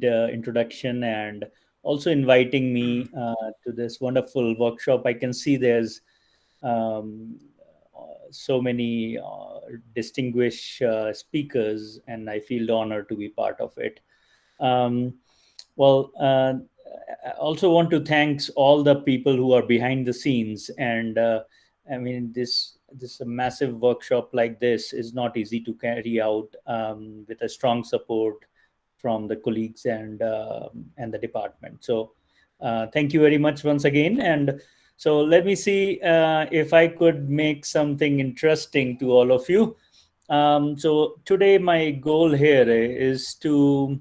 kind introduction and also inviting me to this wonderful workshop. I can see there's um, so many distinguished speakers, and I feel honored to be part of it. Um, I also want to thanks all the people who are behind the scenes. And I mean, this a massive workshop like this is not easy to carry out with a strong support from the colleagues and the department. So thank you very much once again. And so let me see if I could make something interesting to all of you. So today my goal here is to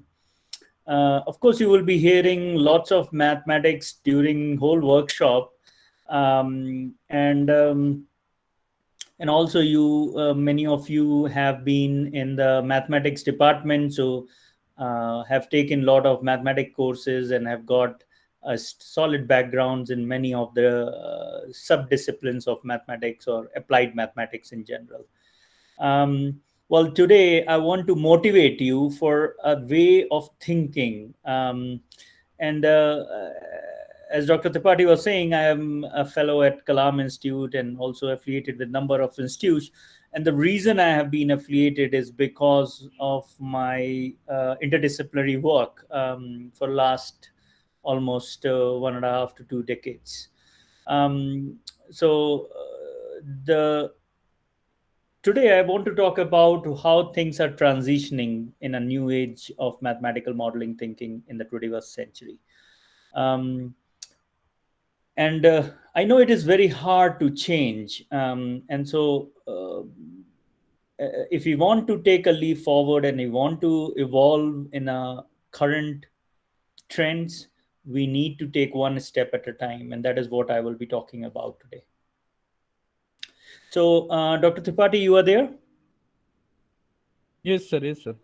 of course, you will be hearing lots of mathematics during whole workshop, and also you many of you have been in the mathematics department, so have taken a lot of mathematic courses and have got solid backgrounds in many of the sub-disciplines of mathematics or applied mathematics in general. Well, today I want to motivate you for a way of thinking. And As Dr. Tripathi was saying, I am a fellow at Kalam Institute and also affiliated with number of institutes. And the reason I have been affiliated is because of my interdisciplinary work for last almost 1.5 to 2 decades. The Today, I want to talk about how things are transitioning in a new age of mathematical modeling thinking in the 21st century. Um, and I know it is very hard to change. If we want to take a leap forward and we want to evolve in a current trends, we need to take one step at a time. And that is what I will be talking about today. So, Dr. Tripathi, you are there? Yes, sir. Yes, sir.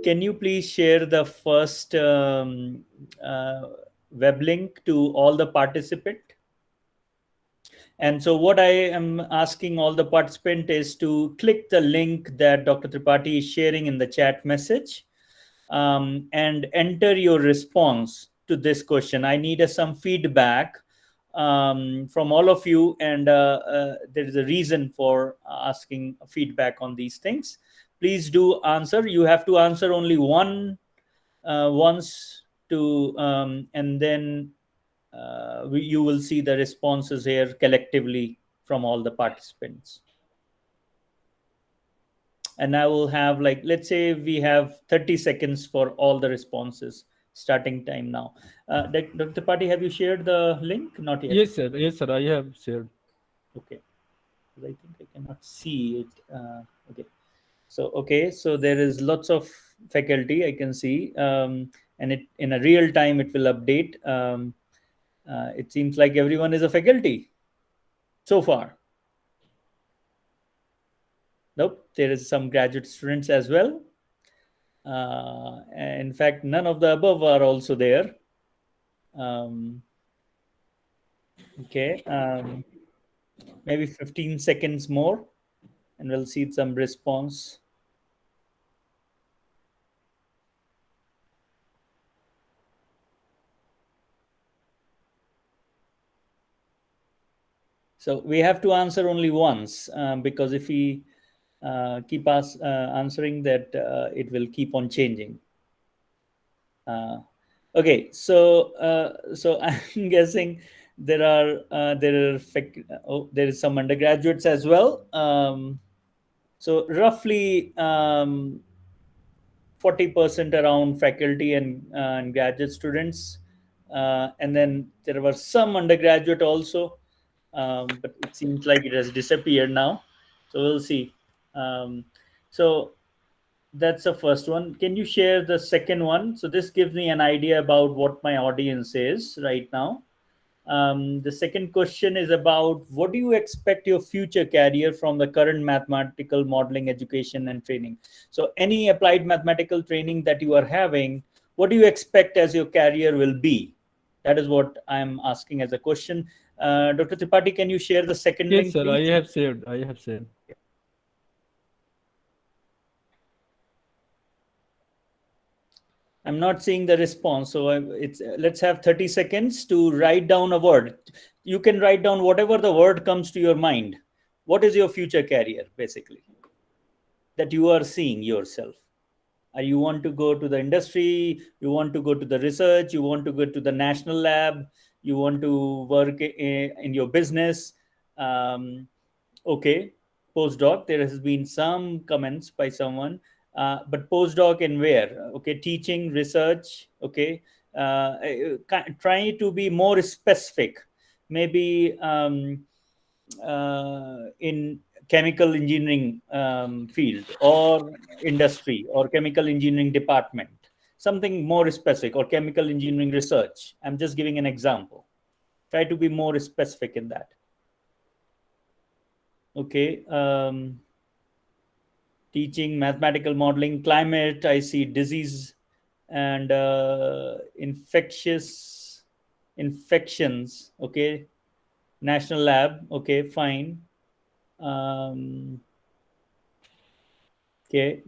Can you please share the first web link to all the participant? And so what I am asking all the participant is to click the link that Dr. Tripathi is sharing in the chat message and enter your response to this question. I need some feedback from all of you, and there is a reason for asking feedback on these things. Please do answer. You have to answer only once and then you will see the responses here collectively from all the participants. And I will have, like, let's say we have 30 seconds for all the responses. Starting time now. Dr. Patti, have you shared the link? Not yet. Yes, sir. Yes, sir. I have shared. Okay. I think I cannot see it. So there is lots of faculty I can see, and it in a real time it will update. It seems like everyone is a faculty so far. Nope, there is some graduate students as well. In fact, none of the above are also there. Okay, maybe 15 seconds more, and we'll see some response. So we have to answer only once because if we keep answering that, it will keep on changing. Okay, so I'm guessing there is some undergraduates as well. So roughly 40% around faculty and graduate students, and then there were some undergraduate also, but it seems like it has disappeared now. So we'll see. So that's the first one. Can you share the second one? So this gives me an idea about what my audience is right now. The second question is about what do you expect your future career from the current mathematical modeling education and training? So any applied mathematical training that you are having, what do you expect as your career will be? That is what I'm asking as a question. Dr. Tripathi, can you share the second Yes, link, sir. I please? have shared. I have shared. I'm not seeing the response. So it's let's have 30 seconds to write down a word. You can write down whatever the word comes to your mind. What is your future career, basically, that you are seeing yourself? You want to go to the industry, you want to go to the research, you want to go to the national lab, you want to work in your business. Um, okay, postdoc. There has been some comments by someone, but postdoc in where? Okay, teaching, research. Okay, try to be more specific. Maybe in chemical engineering field or industry or chemical engineering department, something more specific, or chemical engineering research. I'm just giving an example. Try to be more specific in that. Okay. Teaching, mathematical modeling, climate, I see disease and infections. Okay, national lab. Okay, fine. um, okay.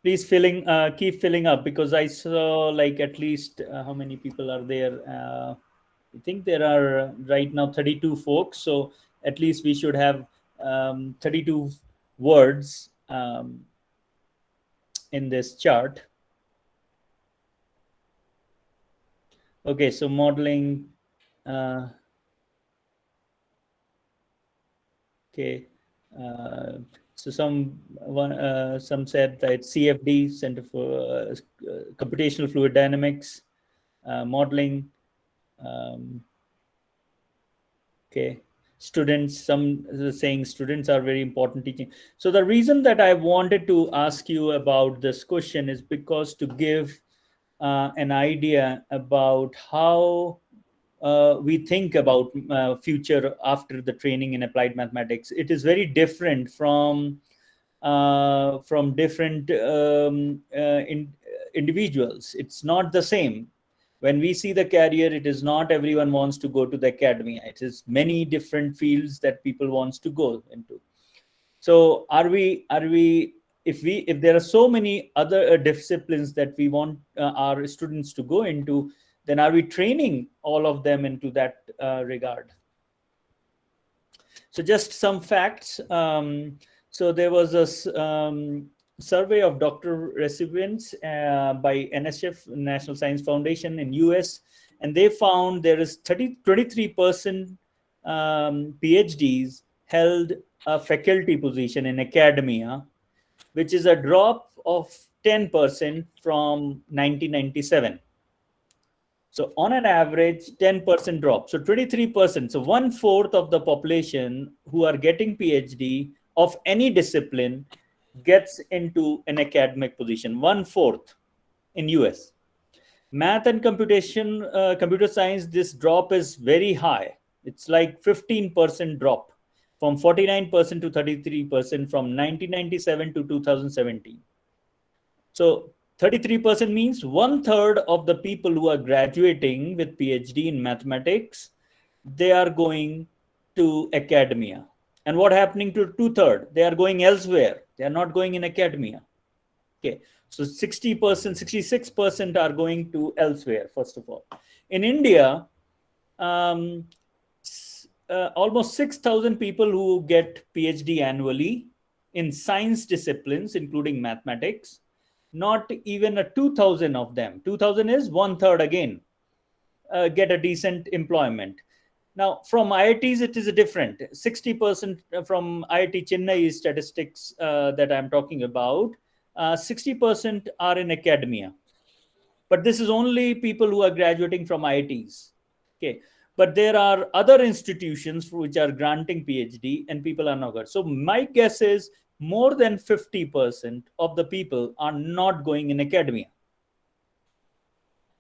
Please keep filling up, because I saw like at least how many people are there. I think there are right now 32 folks, so at least we should have 32 words in this chart. Okay, so modeling. Uh, okay, uh, so some said that CFD, Center for Computational Fluid Dynamics, modeling. Um, okay, students. Some saying students are very important teaching. So the reason that I wanted to ask you about this question is because to give an idea about how we think about future after the training in applied mathematics. It is very different from different individuals. It's not the same. When we see the career, it is not everyone wants to go to the academy. It is many different fields that people wants to go into. So are we if there are so many other disciplines that we want our students to go into, then are we training all of them into that regard? So just some facts. So there was a survey of doctor recipients by NSF, National Science Foundation in US, and they found there is 23% PhDs held a faculty position in academia, which is a drop of 10% from 1997. So on an average, 10% drop. So 23%. So one fourth of the population who are getting PhD of any discipline gets into an academic position. One fourth in US. Math and computer science, this drop is very high. It's like 15% drop from 49% to 33% from 1997 to 2017. So 33% means one third of the people who are graduating with PhD in mathematics, they are going to academia. And what happening to two-third? They are going elsewhere. They are not going in academia. Okay. So 60%, 66% are going to elsewhere, first of all. In India, um, almost 6,000 people who get PhD annually in science disciplines, including mathematics. Not even a 2,000 of them. 2,000 is one third again, get a decent employment. Now, from IITs, it is different. 60% from IIT Chennai statistics that I'm talking about, 60% are in academia. But this is only people who are graduating from IITs. Okay. But there are other institutions which are granting PhD and people are not good. So my guess is more than 50% of the people are not going in academia.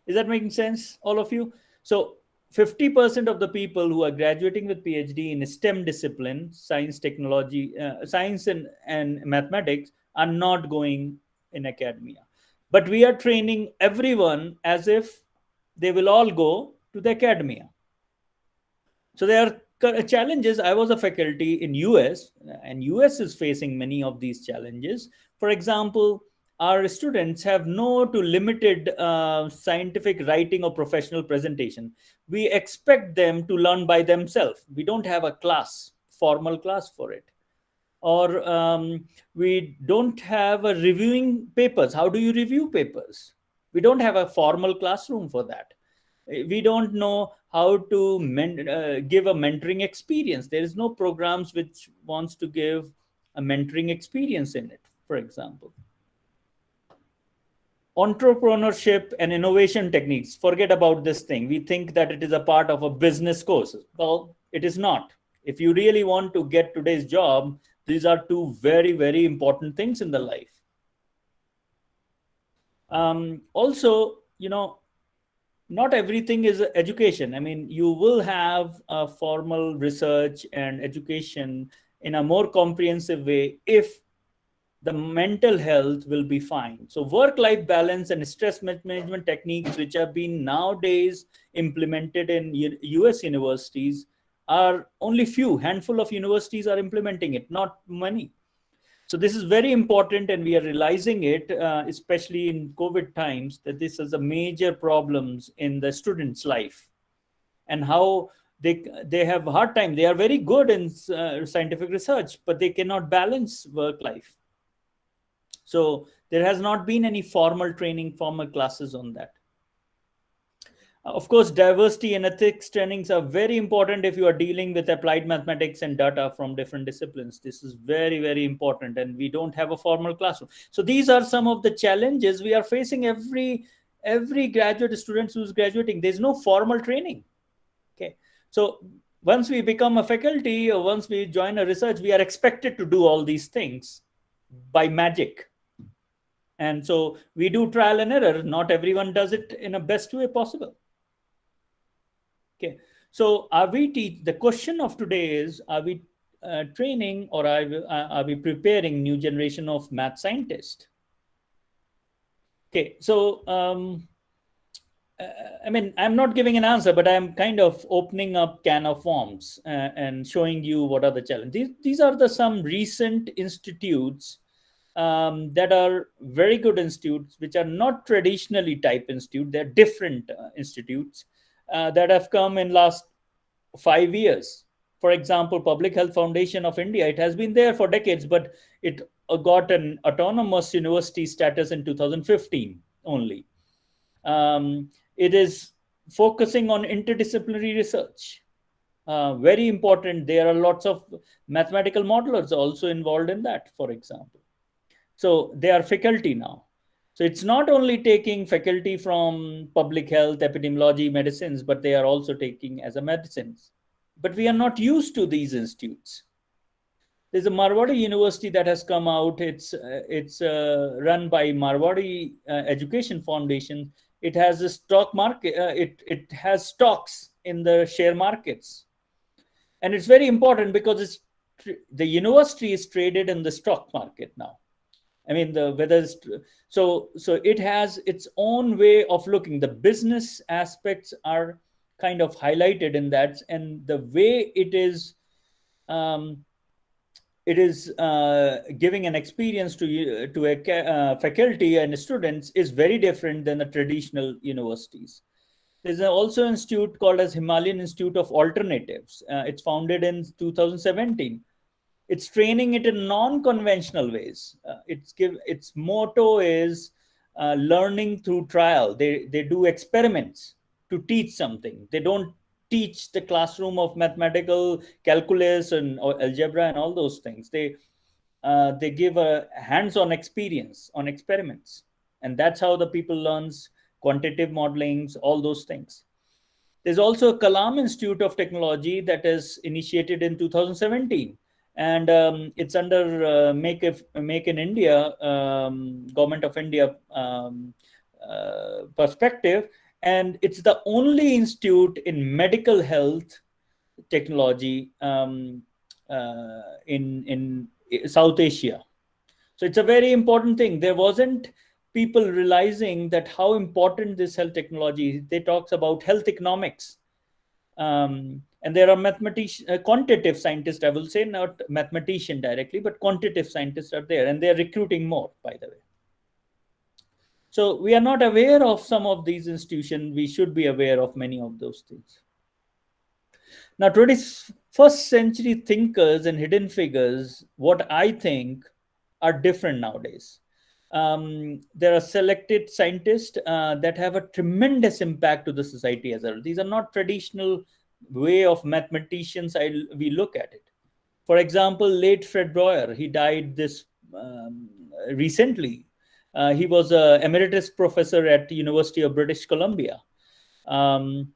Is that making sense, all of you? So 50% of the people who are graduating with PhD in STEM discipline, science, technology, science and mathematics, are not going in academia. But we are training everyone as if they will all go to the academia. So there are challenges. I was a faculty in US, and US is facing many of these challenges. For example, our students have no to limited scientific writing or professional presentation. We expect them to learn by themselves. We don't have a class, formal class for it. Or we don't have a reviewing papers. How do you review papers? We don't have a formal classroom for that. We don't know how to give a mentoring experience. There is no programs which wants to give a mentoring experience in it, for example. Entrepreneurship and innovation techniques, forget about this thing. We think that it is a part of a business course. Well, it is not. If you really want to get today's job, these are two very, very important things in the life. Also, not everything is education. I mean, you will have a formal research and education in a more comprehensive way if the mental health will be fine. So work life balance and stress management techniques, which have been nowadays implemented in US universities, are only few handful of universities are implementing it, not many. So this is very important, and we are realizing it, especially in COVID times, that this is a major problems in the students' life, and how they have a hard time. They are very good in scientific research, but they cannot balance work life. So there has not been any formal training, formal classes on that. Of course, diversity and ethics trainings are very important if you are dealing with applied mathematics and data from different disciplines. This is very, very important, and we don't have a formal classroom. So these are some of the challenges we are facing every graduate student who's graduating. There's no formal training. Okay, so once we become a faculty or once we join a research, we are expected to do all these things by magic. And so we do trial and error. Not everyone does it in a best way possible. Okay, so the question of today is, are we training, or are we preparing new generation of math scientists? Okay, so I mean, I'm not giving an answer, but I'm kind of opening up can of worms and showing you what are the challenges. These are some recent institutes that are very good institutes, which are not traditionally type institute. They're different institutes that have come in last 5 years. For example, Public Health Foundation of India, it has been there for decades, but it got an autonomous university status in 2015 only. It is focusing on interdisciplinary research. Very important. There are lots of mathematical modelers also involved in that, for example. So they are faculty now. So it's not only taking faculty from public health, epidemiology, medicines, but they are also taking as a medicines. But we are not used to these institutes. There's a Marwadi University that has come out. It's run by Marwadi Education Foundation. It has a stock market. It has stocks in the share markets, and it's very important because the university is traded in the stock market now. I mean, the whether it's, so it has its own way of looking. The business aspects are kind of highlighted in that, and the way um, it is giving an experience to a faculty and students is very different than the traditional universities. There's also an institute called as Himalayan Institute of Alternatives. It's founded in 2017. It's training it in non-conventional ways. Its motto is learning through trial. They do experiments to teach something. They don't teach the classroom of mathematical calculus and or algebra and all those things. They give a hands-on experience on experiments, and that's how the people learns quantitative modelings, all those things. There's also a Kalam Institute of Technology that is initiated in 2017, and it's under Make in India, Government of India perspective, and it's the only institute in medical health technology in South Asia. So it's a very important thing. There wasn't people realizing that how important this health technology is. They talks about health economics, and there are quantitative scientists. I will say not mathematician directly, but quantitative scientists are there, and they are recruiting more. By the way, So we are not aware of some of these institutions. We should be aware of many of those things. Now, 21st century thinkers and hidden figures, what I think, are different nowadays. There are selected scientists that have a tremendous impact to the society as a whole. These are not traditional way of mathematicians. We look at it. For example, late Fred Breuer, he died this recently. He was a emeritus professor at the University of British Columbia. Um,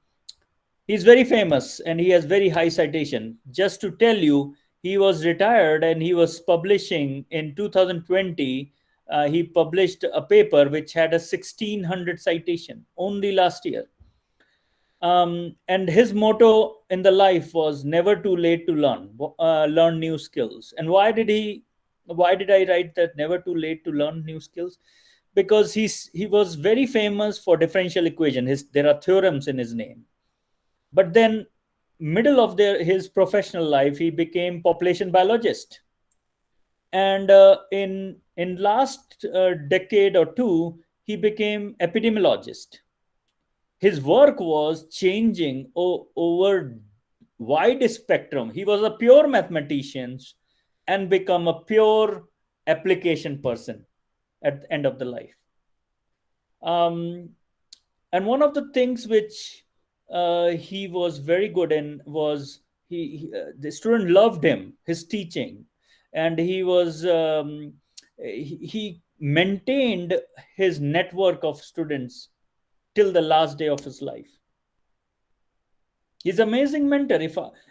he's very famous and he has very high citation. Just to tell you, he was retired and he was publishing in 2020. He published a paper which had a 1600 citation only last year. And his motto in the life was never too late to learn new skills. And why did I write that, never too late to learn new skills? Because he was very famous for differential equation. There are theorems in his name. But then middle of his professional life, he became population biologist. And in last decade or two, he became epidemiologist. His work was changing over wide spectrum. He was a pure mathematician and become a pure application person at the end of the life. um, and one of the things which he was very good in was the student loved him, his teaching. And he maintained his network of students till the last day of his life. He's an amazing mentor.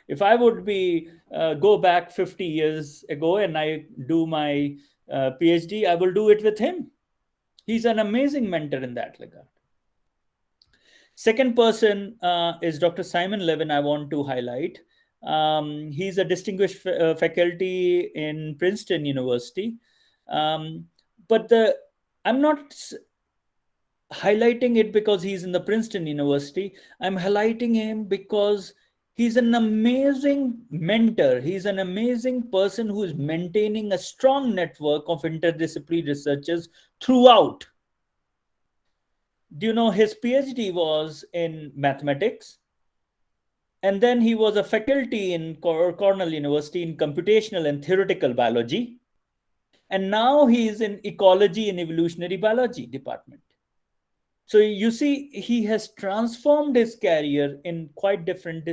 If I would be go back 50 years ago and I do my PhD, I will do it with him. He's an amazing mentor in that regard. Second person is Dr. Simon Levin, I want to highlight. He's a distinguished faculty in Princeton University. But I'm not highlighting it because he's in the Princeton University. I'm highlighting him because he's an amazing mentor. He's an amazing person who is maintaining a strong network of interdisciplinary researchers throughout. Do you know his PhD was in mathematics? And then he was a faculty in Cornell University in computational and theoretical biology. And now he is in ecology and evolutionary biology department. So you see, he has transformed his career in quite different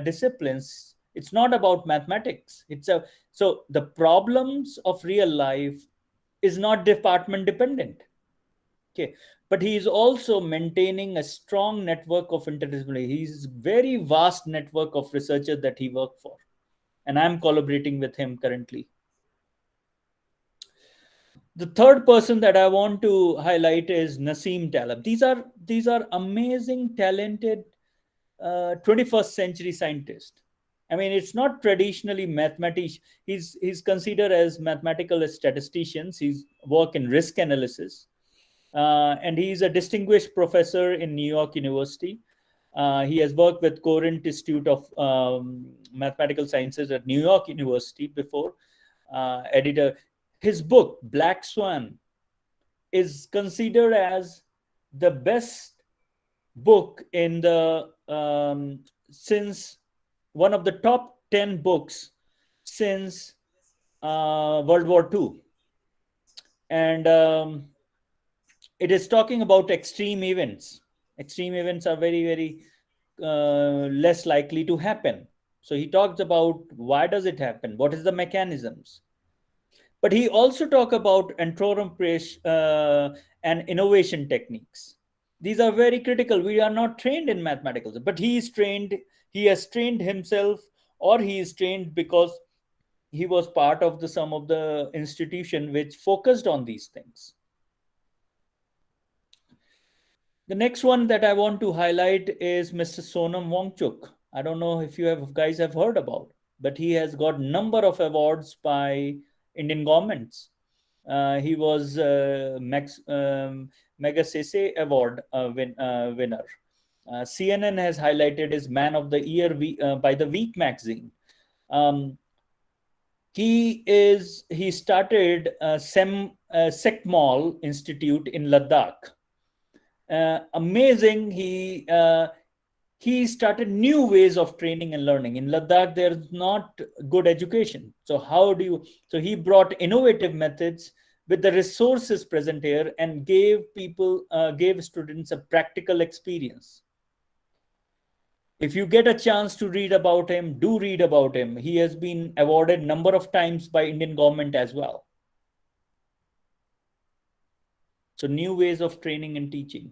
disciplines. It's not about mathematics. So the problems of real life is not department dependent. Okay, but he is also maintaining a strong network of interdisciplinary. He's very vast network of researchers that he worked for, and I'm collaborating with him currently. The third person that I want to highlight is Nasim Talab. These are amazing, talented 21st century scientists. I mean, it's not traditionally mathematician. He's considered as mathematical statisticians. He's work in risk analysis, and he's a distinguished professor in New York University. He has worked with Courant Institute of Mathematical Sciences at New York University before. Editor, his book Black Swan is considered as the best book in the since one of the top 10 books since World War II. And it is talking about extreme events. Extreme events are very, very less likely to happen. So he talks about why does it happen, what is the mechanisms. But he also talk about entrepreneurship and innovation techniques. These are very critical. We are not trained in mathematical, but he has trained himself, or he is trained because he was part of some of the institution which focused on these things. The next one that I want to highlight is Mr. Sonam Wongchuk. I don't know if guys have heard about, but he has got number of awards by Indian governments. He was Magsaysay Award winner. CNN has highlighted his Man of the Year by the Week magazine. Um, He started Sekmol Institute in Ladakh. Amazing. He started new ways of training and learning. In Ladakh, there's not good education. So how do you? So he brought innovative methods with the resources present here and gave students a practical experience. If you get a chance to read about him, do read about him. He has been awarded number of times by Indian government as well. So new ways of training and teaching.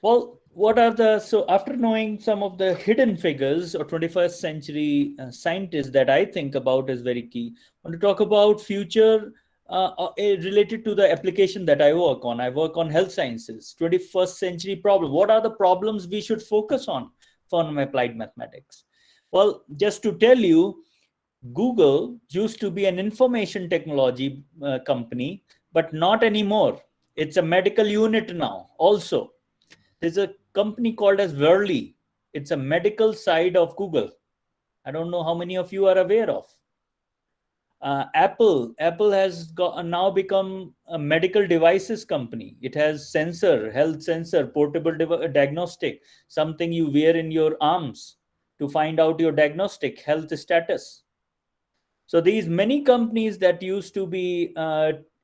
Well, what are the so after knowing some of the hidden figures or 21st century scientists that I think about is very key. I want to talk about future related to the application that I work on. I work on health sciences, 21st century problem. What are the problems we should focus on for applied mathematics? Well, just to tell you, Google used to be an information technology company, but not anymore. It's a medical unit now. Also, there's a company called as Verily. It's a medical side of Google. I don't know how many of you are aware of. Apple has now become a medical devices company. It has health sensor, portable diagnostic, something you wear in your arms to find out your diagnostic health status. So these many companies that used to be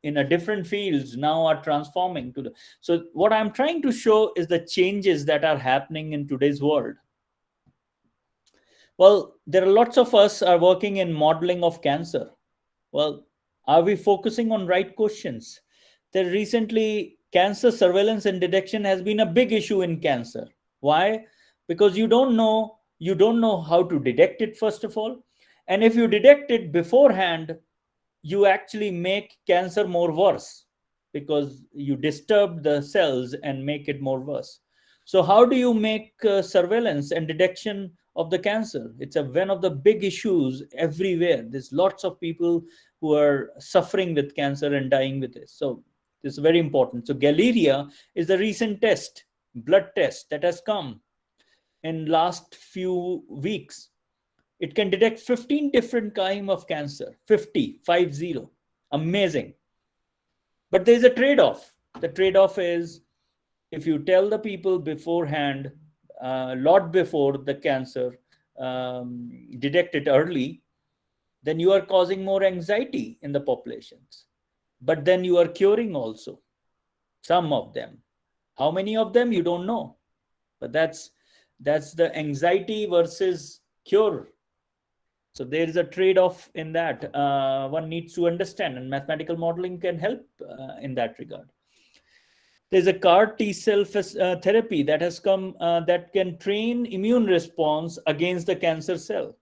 in a different fields now are transforming to the. So what I'm trying to show is the changes that are happening in today's world. Well, there are lots of us are working in modeling of cancer. Well, are we focusing on right questions? There recently cancer surveillance and detection has been a big issue in cancer. Why? Because you don't know how to detect it first of all, and if you detect it beforehand, you actually make cancer more worse because you disturb the cells and make it more worse. So how do you make surveillance and detection of the cancer? It's one of the big issues everywhere. There's lots of people who are suffering with cancer and dying with this. So this is very important. So Galeria is the recent blood test that has come in last few weeks. It can detect 15 different kind of cancer. 50. Amazing. But there's a trade-off. The trade-off is if you tell the people beforehand, a lot before the cancer, detect it early, then you are causing more anxiety in the populations. But then you are curing also some of them. How many of them you don't know, but that's the anxiety versus cure. So there is a trade-off in that one needs to understand, and mathematical modeling can help in that regard. There's a CAR T cell therapy that has come that can train immune response against the cancer cell,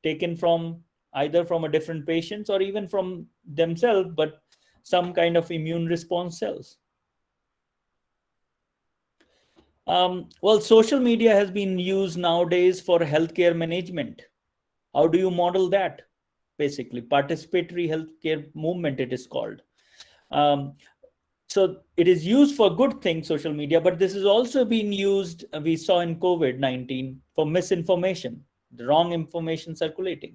taken from either from a different patients or even from themselves, but some kind of immune response cells. Well, social media has been used nowadays for healthcare management. How do you model that? Basically, participatory healthcare movement, it is called. Um, so it is used for good things, social media, but this is also being used, we saw in COVID-19, for misinformation, the wrong information circulating.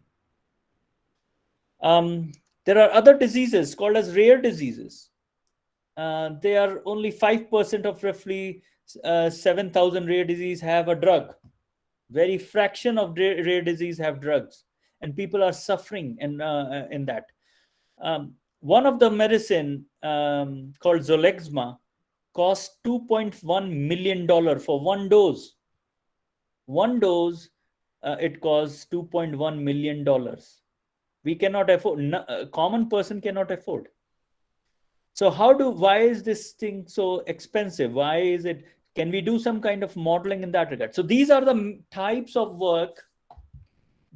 Um, there are other diseases called as rare diseases. They are only 5% of roughly 7,000 rare disease have a drug. Very fraction of rare disease have drugs, and people are suffering in that. One of the medicine called Zolexma costs $2.1 million for one dose. One dose, it costs $2.1 million. We cannot afford. A common person cannot afford. So why is this thing so expensive? Why is it? Can we do some kind of modeling in that regard? So these are the types of work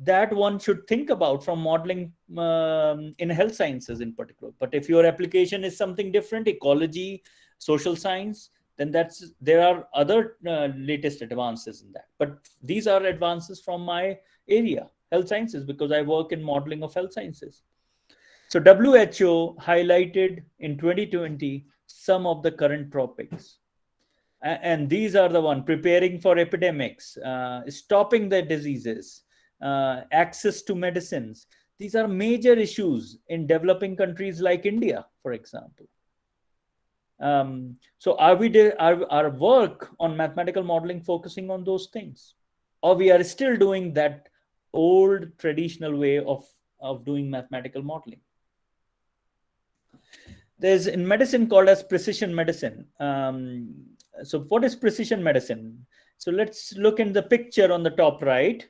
that one should think about from modeling in health sciences in particular. But if your application is something different, ecology, social science, then there are other latest advances in that. But these are advances from my area, health sciences, because I work in modeling of health sciences. So WHO highlighted in 2020 some of the current topics. And these are the one: preparing for epidemics, stopping the diseases, access to medicines. These are major issues in developing countries like India, for example. So are we our work on mathematical modeling focusing on those things, or we are still doing that old traditional way of doing mathematical modeling? There's in medicine called as precision medicine. So what is precision medicine? So let's look in the picture on the top right.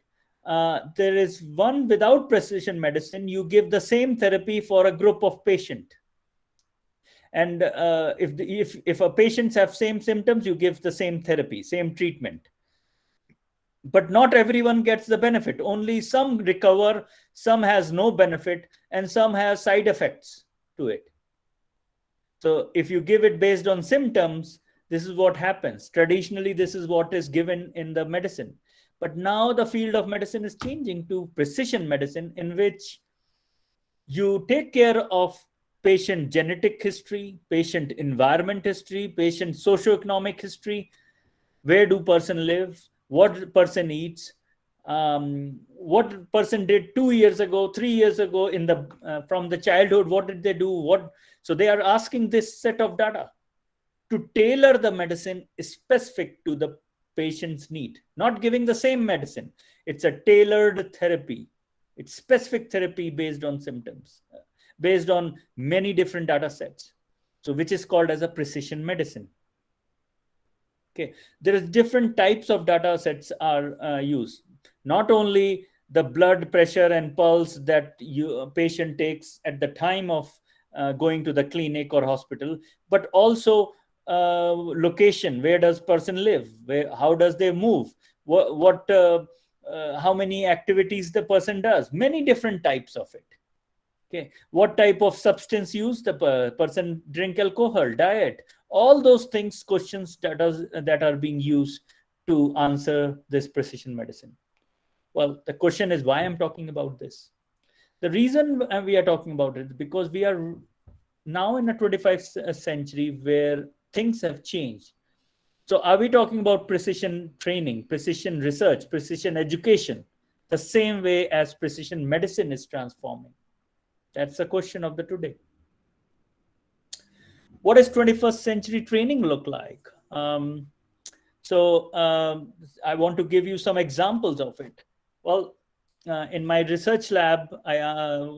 There is one without precision medicine. You give the same therapy for a group of patient, and if a patients have same symptoms, you give the same therapy, same treatment. But not everyone gets the benefit. Only some recover, some has no benefit, and some have side effects to it. So if you give it based on symptoms, this is what happens. Traditionally, this is what is given in the medicine. But now the field of medicine is changing to precision medicine, in which you take care of patient genetic history, patient environment history, patient socioeconomic history. Where do person live? What person eats? What person did 2 years ago, 3 years ago in the from the childhood? What did they do? What? So they are asking this set of data to tailor the medicine specific to the patient's need. Not giving the same medicine. It's a tailored therapy. It's specific therapy based on symptoms, based on many different data sets. So which is called as a precision medicine. Okay, there is different types of data sets are used. Not only the blood pressure and pulse that a patient takes at the time of going to the clinic or hospital, but also location. Where does person live? How does they move? How many activities the person does? Many different types of it. Okay, what type of substance use the person drink, alcohol, diet, all those things, questions that are being used to answer this precision medicine. Well, the question is why I'm talking about this. The reason we are talking about it is because we are now in a 25th century where things have changed. So are we talking about precision training, precision research, precision education, the same way as precision medicine is transforming? That's the question of the today. What does 21st century training look like? I want to give you some examples of it. Well, in my research lab,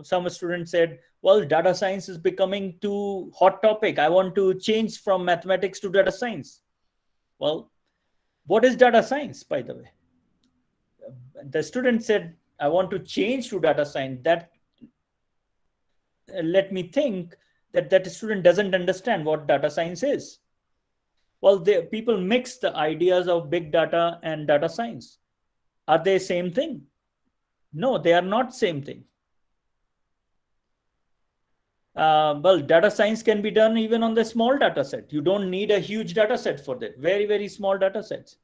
some students said, well, data science is becoming too hot topic. I want to change from mathematics to data science. Well, what is data science, by the way? The student said, I want to change to data science. That let me think that student doesn't understand what data science is. Well, people mix the ideas of big data and data science. Are they same thing? No, they are not same thing. Well, data science can be done even on the small data set. You don't need a huge data set for that. Very, very small data sets.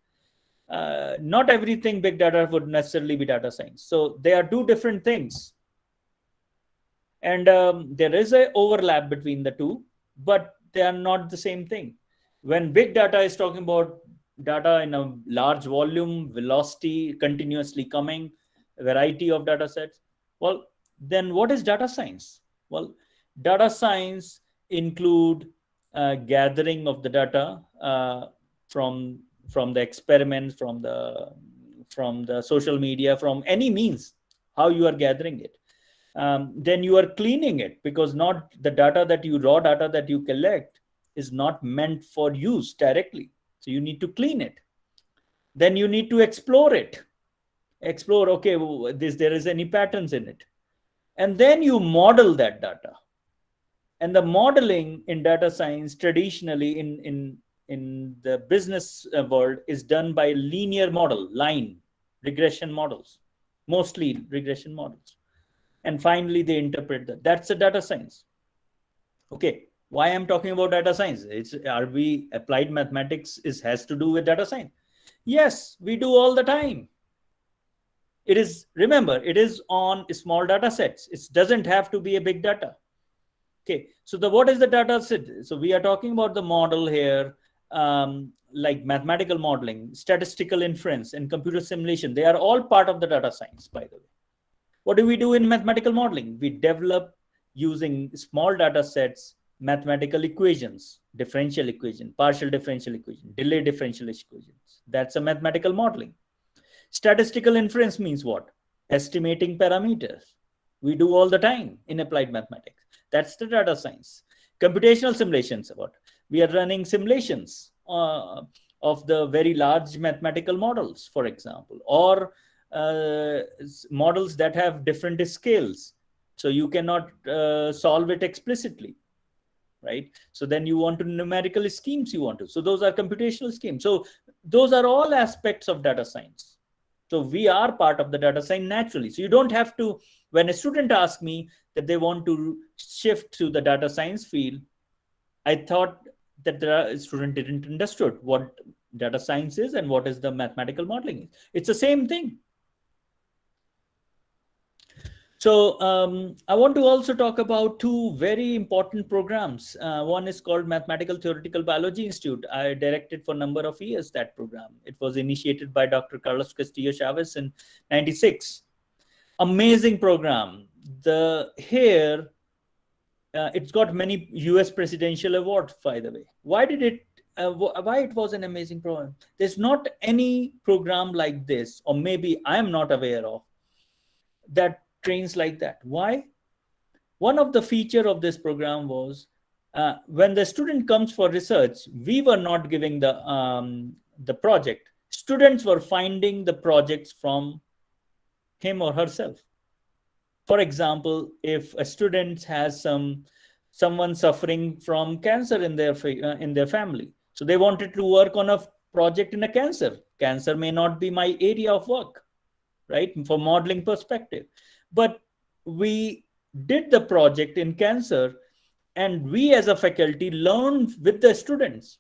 Not everything big data would necessarily be data science. So they are two different things. And there is an overlap between the two, but they are not the same thing. When big data is talking about data in a large volume, velocity, continuously coming, a variety of data sets, well, then what is data science? Well, data science include gathering of the data from the experiments, from the social media, from any means, how you are gathering it. Then you are cleaning it, because not the raw data that you collect is not meant for use directly. So you need to clean it. Then you need to explore it. Okay, there is any patterns in it. And then you model that data. And the modeling in data science traditionally in the business world is done by linear model, line regression models, mostly regression models. And finally, they interpret that. That's a data science. Okay, why I'm talking about data science? Applied mathematics has to do with data science? Yes, we do all the time. Remember, it is on small data sets. It doesn't have to be a big data. Okay, so what is the data set? So we are talking about the model here. like mathematical modeling, statistical inference, and computer simulation, they are all part of the data science, by the way. What do we do in mathematical modeling? We develop using small data sets, mathematical equations, differential equation, partial differential equation, delay differential equations. That's a mathematical modeling. Statistical inference means what? Estimating parameters. We do all the time in applied mathematics. That's the data science. Computational simulations, what? We are running simulations of the very large mathematical models, for example, or models that have different scales. So you cannot solve it explicitly, right? So then you want to numerical schemes you want to. So those are computational schemes. So those are all aspects of data science. So we are part of the data science naturally. So you don't have to, when a student asks me that they want to shift to the data science field, I thought that the student didn't understood what data science is and what is the mathematical modeling is. It's the same thing. So I want to also talk about two very important programs. One is called Mathematical Theoretical Biology Institute. I directed for a number of years that program. It was initiated by Dr. Carlos Castillo Chavez in '96. Amazing program. It's got many US presidential awards, by the way. Why it was an amazing program? There's not any program like this, or maybe I am not aware of, that trains like that. Why? One of the feature of this program was when the student comes for research, we were not giving the project. Students were finding the projects from him or herself. For example, if a student has someone suffering from cancer in their family, so they wanted to work on a project in a cancer may not be my area of work, right, for modeling perspective, but we did the project in cancer, and we as a faculty learned with the students.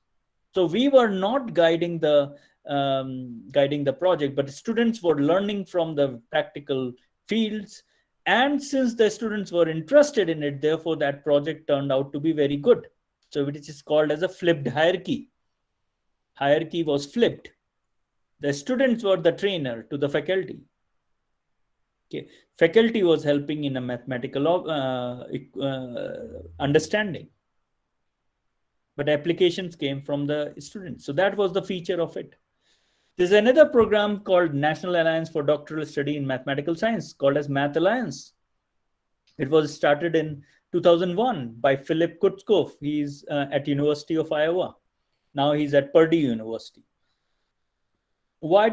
So we were not guiding the project, but students were learning from the practical fields. And since the students were interested in it, therefore that project turned out to be very good. So it is called as a flipped hierarchy. Hierarchy was flipped. The students were the trainer to the faculty. Okay. Faculty was helping in a mathematical understanding, but applications came from the students. So that was the feature of it. There's another program called National Alliance for Doctoral Study in Mathematical Science, called as Math Alliance. It was started in 2001 by Philip Kutzkoff. He's at University of Iowa. Now he's at Purdue University. Why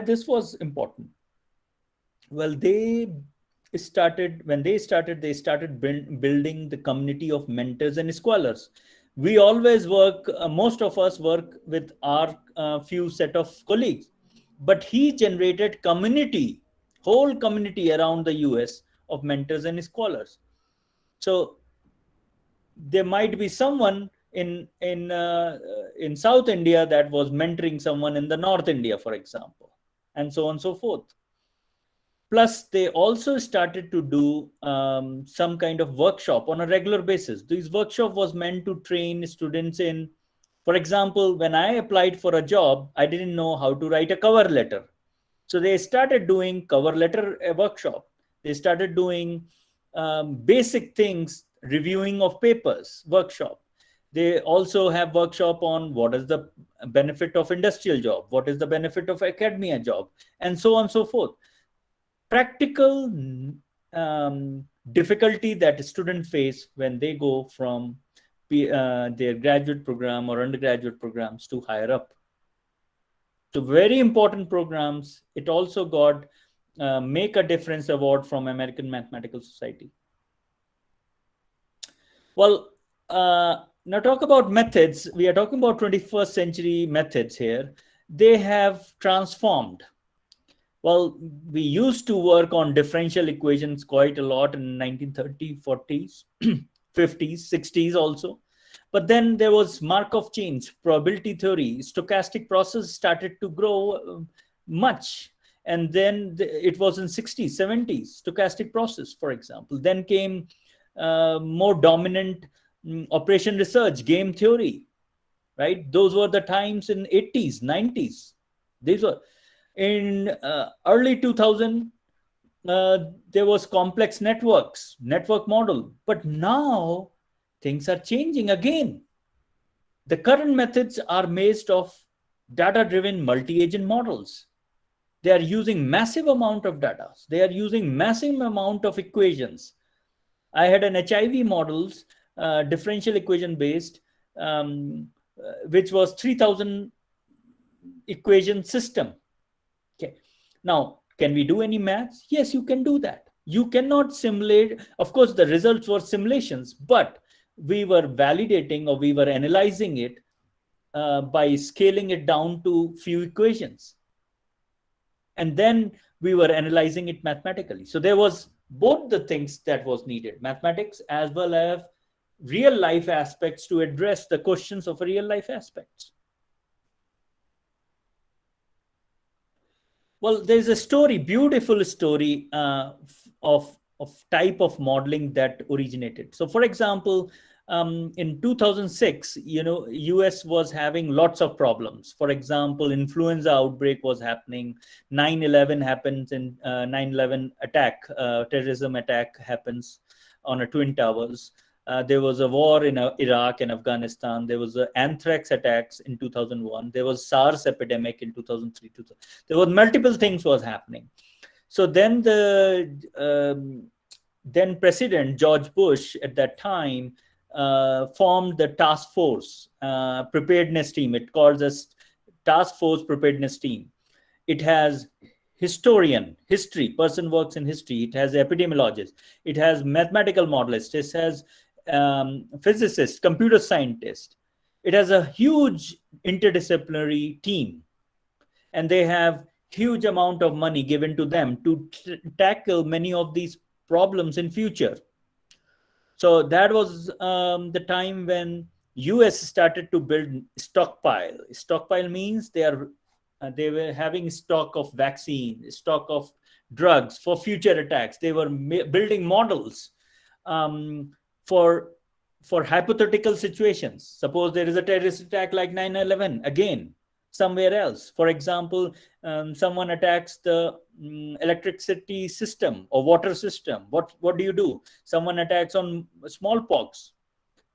this was important? Well, they started building the community of mentors and scholars. We always work, most of us work with our few set of colleagues, but he generated whole community around the US of mentors and scholars. So there might be someone in South India that was mentoring someone in the North India, for example, and so on and so forth. Plus, they also started to do some kind of workshop on a regular basis. This workshop was meant to train students in, for example, when I applied for a job, I didn't know how to write a cover letter. So they started doing cover letter workshop. They started doing basic things, reviewing of papers workshop. They also have workshop on what is the benefit of industrial job, what is the benefit of academia job, and so on and so forth. Practical difficulty that students face when they go from their graduate program or undergraduate programs to higher up. So very important programs. It also got Make a Difference Award from American Mathematical Society. Well, now talk about methods. We are talking about 21st century methods here. They have transformed. Well, we used to work on differential equations quite a lot in 1930s, 40s, 50s, 60s also. But then there was Markov chains, probability theory, stochastic process started to grow much. And then it was in 60s, 70s, stochastic process, for example. Then came more dominant operation research, game theory. right? Those were the times in 80s, 90s. These were in early 2000. There was complex network model, but now things are changing again. The current methods are based of data driven multi-agent models. They are using massive amount of data, they are using massive amount of equations. I had an HIV models, differential equation based, which was 3000 equation system. Okay. Now, can we do any maths? Yes, you can do that. You cannot simulate. Of course, the results were simulations, but we were validating or we were analyzing it by scaling it down to few equations. And then we were analyzing it mathematically. So there was both the things that was needed, mathematics as well as real life aspects to address the questions of real life aspects. Well, there's a story, beautiful story of type of modeling that originated. So, for example, in 2006, US was having lots of problems. For example, influenza outbreak was happening. 9/11 happens, in 9/11 attack, terrorism attack happens on a twin towers. There was a war in Iraq and Afghanistan. There was anthrax attacks in 2001. There was SARS epidemic in 2003. There were multiple things was happening. So then then President George Bush at that time formed the task force preparedness team. It calls us task force preparedness team. It has history person works in history. It has epidemiologists. It has mathematical modelists. It has physicists, computer scientists. It has a huge interdisciplinary team, and they have huge amount of money given to them to tackle many of these problems in future. So that was the time when US started to build stockpile means they were having stock of vaccine, stock of drugs for future attacks. They were building models um, for for hypothetical situations. Suppose there is a terrorist attack like 9/11 again somewhere else. For example, someone attacks the electricity system or water system. What do you do? Someone attacks on smallpox.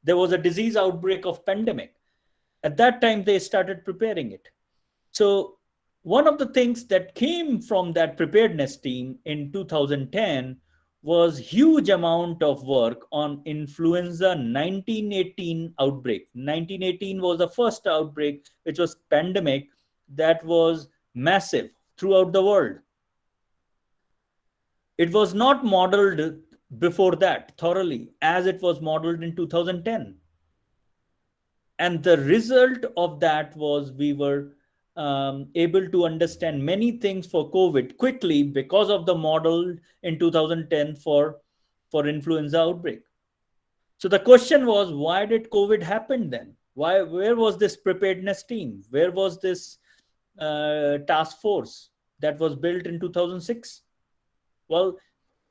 There was a disease outbreak of pandemic. At that time, they started preparing it. So one of the things that came from that preparedness team in 2010 was huge amount of work on influenza 1918 outbreak. 1918 was the first outbreak, which was pandemic that was massive throughout the world. It was not modeled before that thoroughly as it was modeled in 2010. And the result of that was we were able to understand many things for COVID quickly because of the model in 2010 for influenza outbreak. So the question was, why did COVID happen then? Where was this preparedness team? Where was this task force that was built in 2006? Well,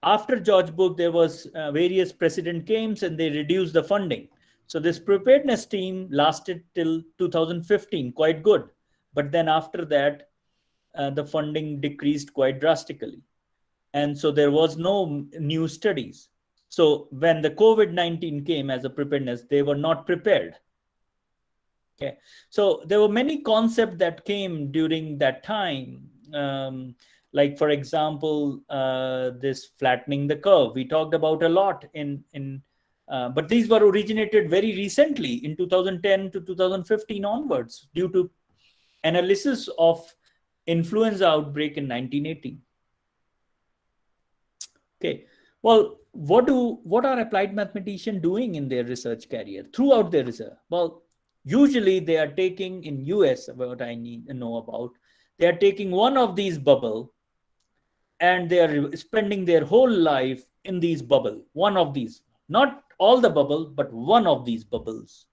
after George Bush, there was various president came and they reduced the funding. So this preparedness team lasted till 2015, quite good. But then after that, the funding decreased quite drastically. And so there was no new studies. So when the COVID-19 came as a preparedness, they were not prepared. Okay. So there were many concepts that came during that time. Like, for example, this flattening the curve. We talked about a lot but these were originated very recently in 2010 to 2015 onwards due to analysis of influenza outbreak in 1980. Okay. Well, what are applied mathematicians doing in their research career throughout their research? Well, usually they are taking in US, what I need to know about, they are taking one of these bubble and they are spending their whole life in these bubble, one of these, not all the bubble, but one of these bubbles.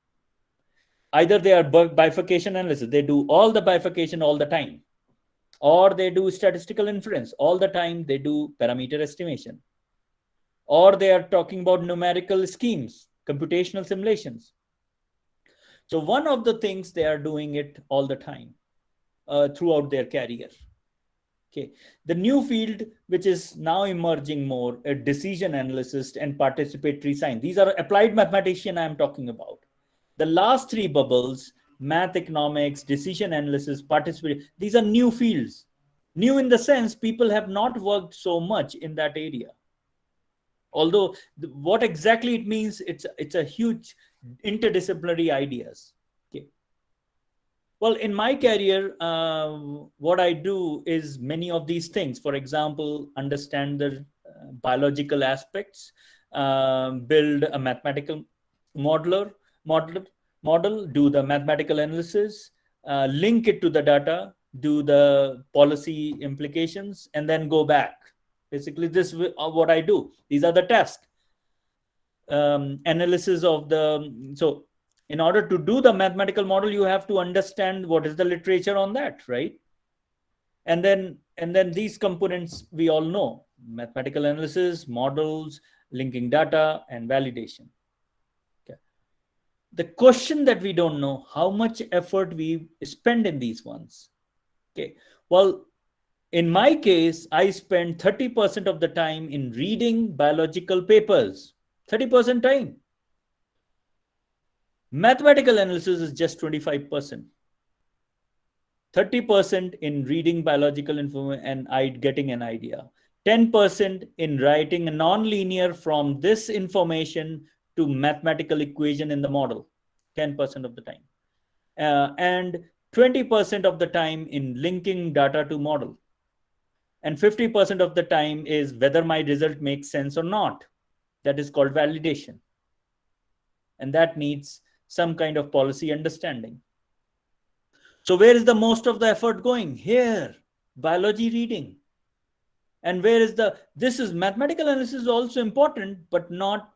Either they are bifurcation analysis, they do all the bifurcation all the time, or they do statistical inference all the time, they do parameter estimation, or they are talking about numerical schemes, computational simulations. So one of the things they are doing it all the time throughout their career. Okay, the new field which is now emerging more, a decision analysis and participatory science. These are applied mathematician I am talking about. The last three bubbles, math, economics, decision analysis, participatory, these are new fields. New in the sense people have not worked so much in that area. Although what exactly it means, it's a huge interdisciplinary ideas. Okay. Well, in my career, what I do is many of these things. For example, understand the biological aspects, build a mathematical modeler, model, model, do the mathematical analysis, link it to the data, do the policy implications, and then go back. Basically, this is what I do. These are the tasks. Analysis of the so in order to do the mathematical model you have to understand what is the literature on that, right? And then these components we all know: mathematical analysis, models, linking data, and validation. Okay. The question that we don't know, how much effort we spend in these ones. Okay, well, in my case I spend 30% of the time in reading biological papers. 30% time. Mathematical analysis is just 25%. 30% in reading biological information and getting an idea. 10% in writing a non-linear from this information to mathematical equation in the model. 10% of the time. And 20% of the time in linking data to model. And 50% of the time is whether my result makes sense or not. That is called validation. And that needs some kind of policy understanding. So where is the most of the effort going? Here, biology reading. And where is this is mathematical analysis is also important, but not,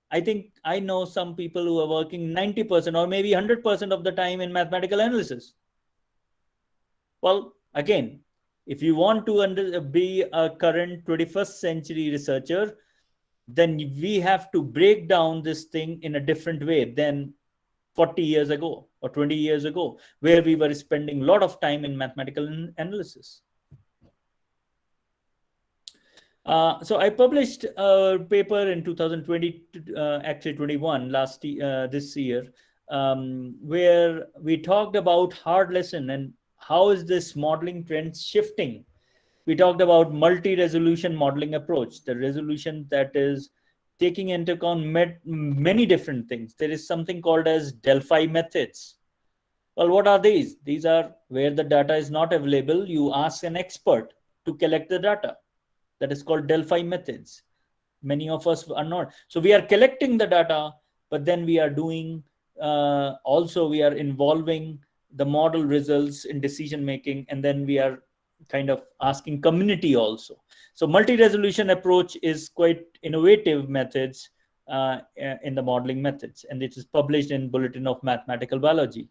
I think I know some people who are working 90% or maybe 100% of the time in mathematical analysis. Well, again, if you want to be a current 21st century researcher, then we have to break down this thing in a different way than 40 years ago or 20 years ago, where we were spending a lot of time in mathematical analysis. So I published a paper in 2020, actually 21, this year, where we talked about hard lesson and how is this modeling trend shifting. We talked about multi-resolution modeling approach, the resolution that is taking into account many different things. There is something called as Delphi methods. Well, what are these? These are where the data is not available. You ask an expert to collect the data. That is called Delphi methods. Many of us are not. So we are collecting the data, but then we are doing, also we are involving the model results in decision making, and then we are kind of asking community also. So multi-resolution approach is quite innovative methods in the modeling methods, and it is published in Bulletin of Mathematical Biology.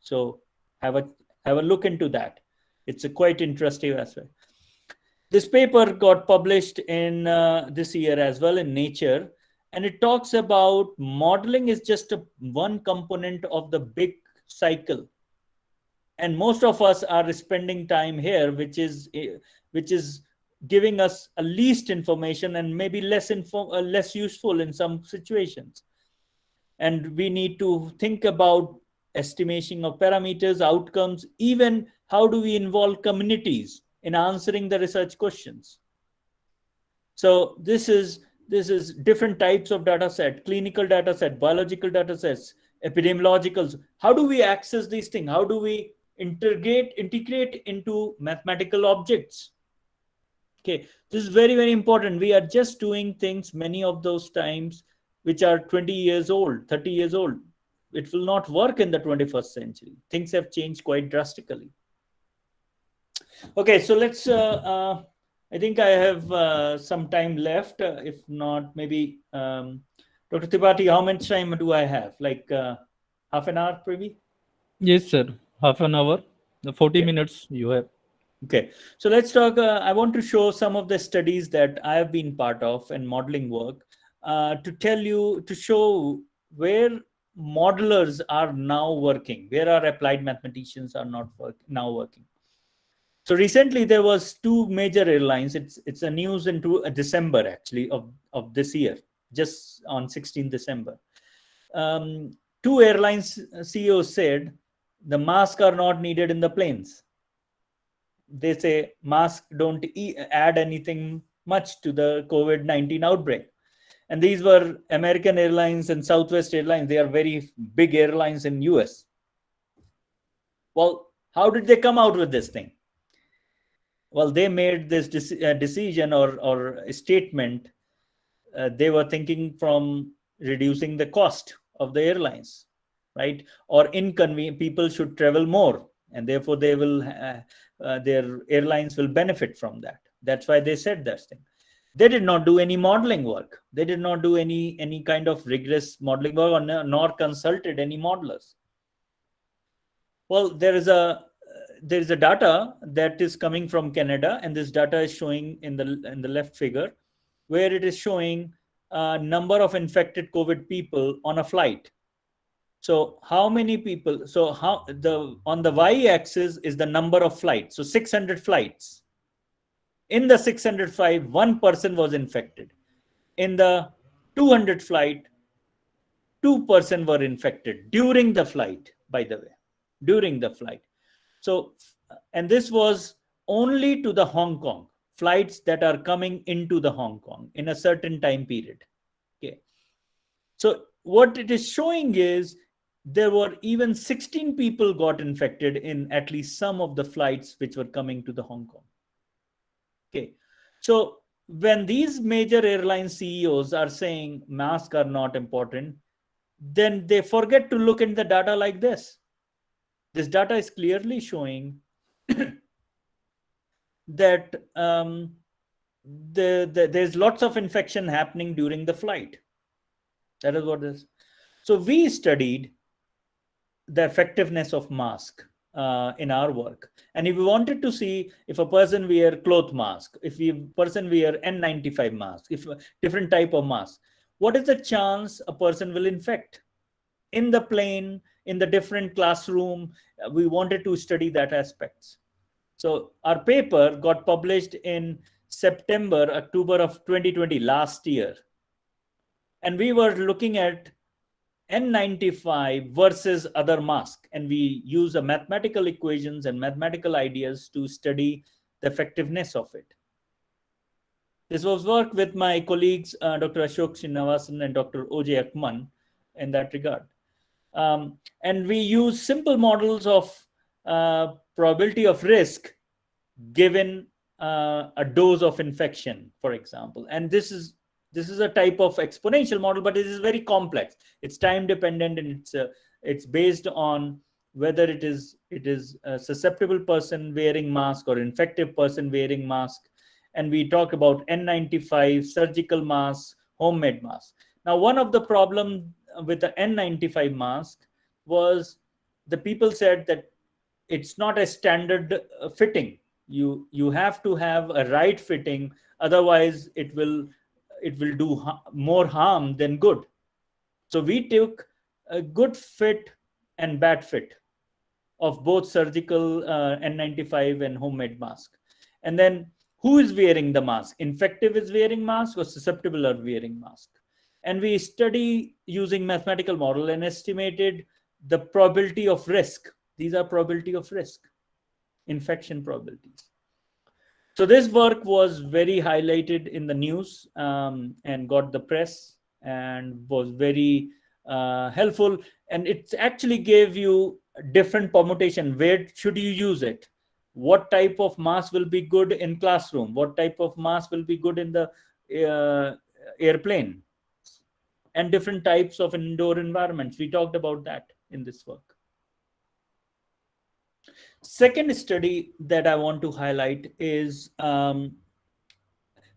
So have a look into that. It's a quite interesting aspect. This paper got published in this year as well in Nature, and it talks about modeling is just one component of the big cycle. And most of us are spending time here, which is giving us a least information and maybe less useful in some situations. And we need to think about estimation of parameters, outcomes, even how do we involve communities in answering the research questions. So this is different types of data set: clinical data set, biological data sets, epidemiologicals. How do we access these things? How do we integrate into mathematical objects? Okay, this is very, very important. We are just doing things many of those times which are 20 years old, 30 years old. It will not work in the 21st century. Things have changed quite drastically. Okay, so let's I think I have some time left. If not, maybe Dr. Tripathi, how much time do I have? Like half an hour, maybe? Yes, sir. Half an hour. The 40 Okay. minutes you have. Okay, so let's talk. I want to show some of the studies that I have been part of and modeling work to show where modelers are now working, where our applied mathematicians are not now working. So recently there was two major airlines. It's a news into December actually of this year, just on 16th December. Two airlines CEOs said the masks are not needed in the planes. They say masks don't add anything much to the COVID-19 outbreak. And these were American Airlines and Southwest Airlines. They are very big airlines in US. Well, how did they come out with this thing? Well, they made this decision or statement. They were thinking from reducing the cost of the airlines, right? Or inconvenient people should travel more, and therefore they will their airlines will benefit from that. That's why they said that thing. They did not do any modeling work. They did not do any kind of rigorous modeling work, or nor consulted any modelers. Well, there is a data that is coming from Canada, and this data is showing in the left figure, where it is showing number of infected COVID people on a flight. So how many people? So how the on the y-axis is the number of flights. So 600 flights. In the 605, one person was infected. In the 200 flight, 2% were infected during the flight. By the way, during the flight. So, and this was only to the Hong Kong flights that are coming into the Hong Kong in a certain time period. Okay. So what it is showing is there were even 16 people got infected in at least some of the flights which were coming to the Hong Kong. Okay. So when these major airline CEOs are saying masks are not important, then they forget to look in the data like this. This data is clearly showing that there's lots of infection happening during the flight. That is what this. So we studied the effectiveness of mask in our work, and if we wanted to see if a person wear cloth mask, if a person wear N95 mask, if a different type of mask, what is the chance a person will infect in the plane, in the different classroom? We wanted to study that aspects. So our paper got published in September, October of 2020, last year. And we were looking at N95 versus other masks. And we use a mathematical equations and mathematical ideas to study the effectiveness of it. This was work with my colleagues, Dr. Ashok Srinivasan and Dr. O.J. Akman in that regard. And we use simple models of probability of risk given a dose of infection, for example. And this is a type of exponential model, but it is very complex. It's time dependent, and it's based on whether it is a susceptible person wearing mask or infective person wearing mask. And we talk about N95, surgical masks, homemade masks. Now, one of the problems with the N95 mask was the people said that it's not a standard fitting. You have to have a right fitting, otherwise it will do more harm than good. So we took a good fit and bad fit of both surgical N95 and homemade mask. And then who is wearing the mask? Infective is wearing mask or susceptible are wearing mask? And we study using mathematical model and estimated the probability of risk. These are probability of risk, infection probabilities. So this work was very highlighted in the news and got the press and was very helpful. And it actually gave you different permutation. Where should you use it? What type of mask will be good in classroom? What type of mask will be good in the airplane? And different types of indoor environments. We talked about that in this work. Second study that I want to highlight is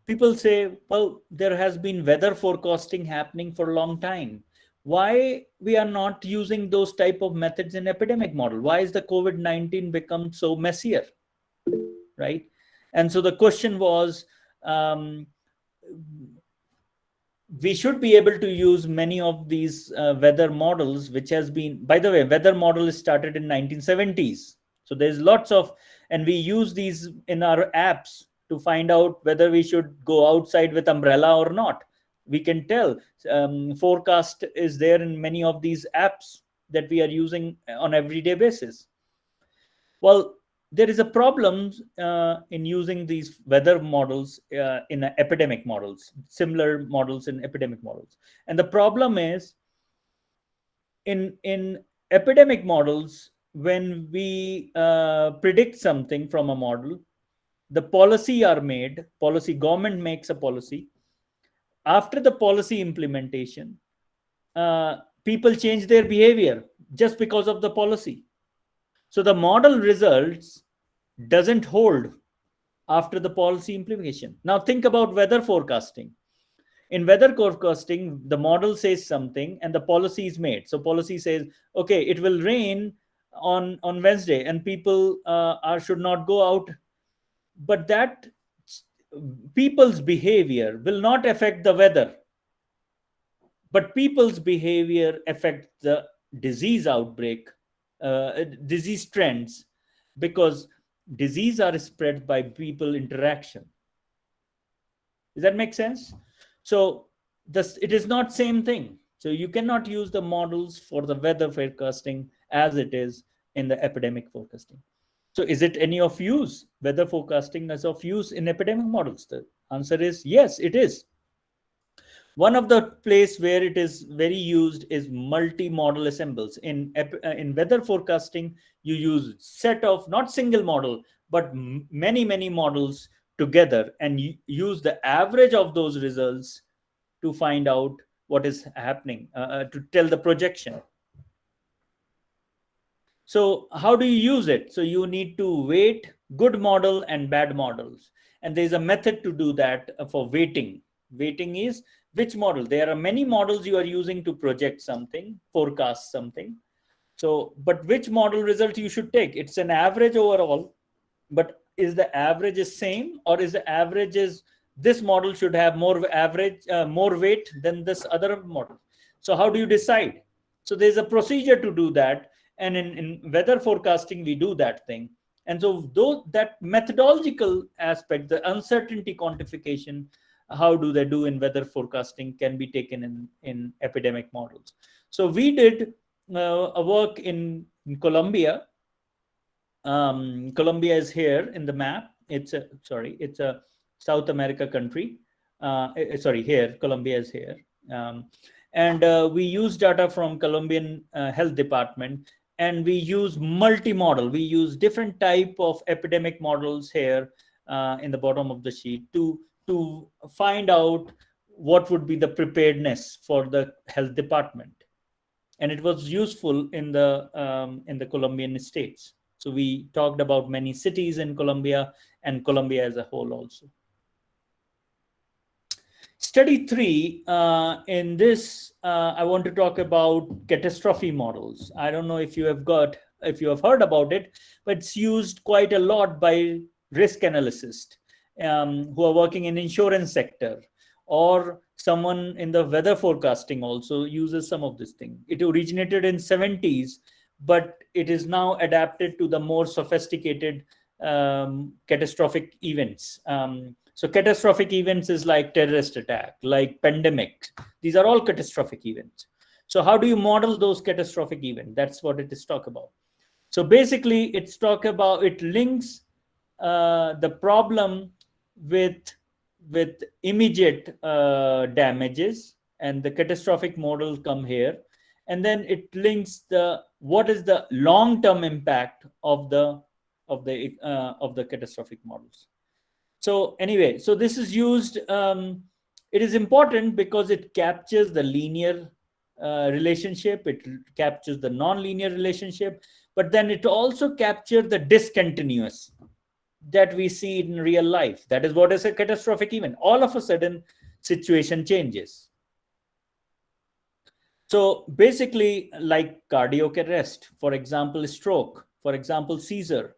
people say, well, there has been weather forecasting happening for a long time. Why we are not using those type of methods in epidemic model? Why is the COVID-19 become so messier, right? And so the question was, we should be able to use many of these weather models, which has been, by the way, weather model is started in 1970s. So there's lots of, and we use these in our apps to find out whether we should go outside with umbrella or not. We can tell. Forecast is there in many of these apps that we are using on everyday basis. Well, there is a problem in using these weather models in epidemic models, similar models in epidemic models. And the problem is in epidemic models, when we predict something from a model, the policy are made, policy government makes a policy. After the policy implementation, people change their behavior just because of the policy. So the model results doesn't hold after the policy implementation. Now think about weather forecasting. In weather forecasting, the model says something and the policy is made. So policy says, okay, it will rain on Wednesday, and people should not go out. But that people's behavior will not affect the weather, but people's behavior affect the disease outbreak, disease trends, because disease are spread by people interaction. Does that make sense? So this, it is not same thing. So you cannot use the models for the weather forecasting as it is in the epidemic forecasting. So is it any of use? Weather forecasting is of use in epidemic models? The answer is yes, it is. One of the place where it is very used is multi-model assembles. In weather forecasting, you use set of not single model, but many models together, and use the average of those results to find out what is happening, to tell the projection. So how do you use it? So you need to weight good model and bad models, and there's a method to do that for weighting. Weighting is which model. There are many models you are using to project something, forecast something. So, but which model result you should take? It's an average overall, but is the average is same, or is the average is this model should have more average, more weight than this other model? So how do you decide? So there's a procedure to do that, and in weather forecasting we do that thing. And so though that methodological aspect, the uncertainty quantification, how do they do in weather forecasting, can be taken in epidemic models. So we did a work in Colombia. Colombia is here in the map. It's a South America country. Here, Colombia is here. And we use data from Colombian health department, and we use multi-model. We use different type of epidemic models here in the bottom of the sheet to find out what would be the preparedness for the health department. And it was useful in the Colombian states. So we talked about many cities in Colombia and Colombia as a whole also. Study 3, in this, I want to talk about catastrophe models. I don't know if you have heard about it, but it's used quite a lot by risk analysts who are working in insurance sector, or someone in the weather forecasting also uses some of this thing. It originated in 70s, but it is now adapted to the more sophisticated catastrophic events. So catastrophic events is like terrorist attack, like pandemic. These are all catastrophic events. So how do you model those catastrophic events? That's what it is talk about. So basically, it links the problem with immediate damages, and the catastrophic model come here, and then it links what is the long-term impact of the catastrophic models. So anyway, so this is used. It is important because it captures the linear relationship, it captures the non-linear relationship, but then it also captures the discontinuous that we see in real life. That is what is a catastrophic event. All of a sudden, situation changes. So basically, like cardiac arrest, for example, stroke, for example, seizure,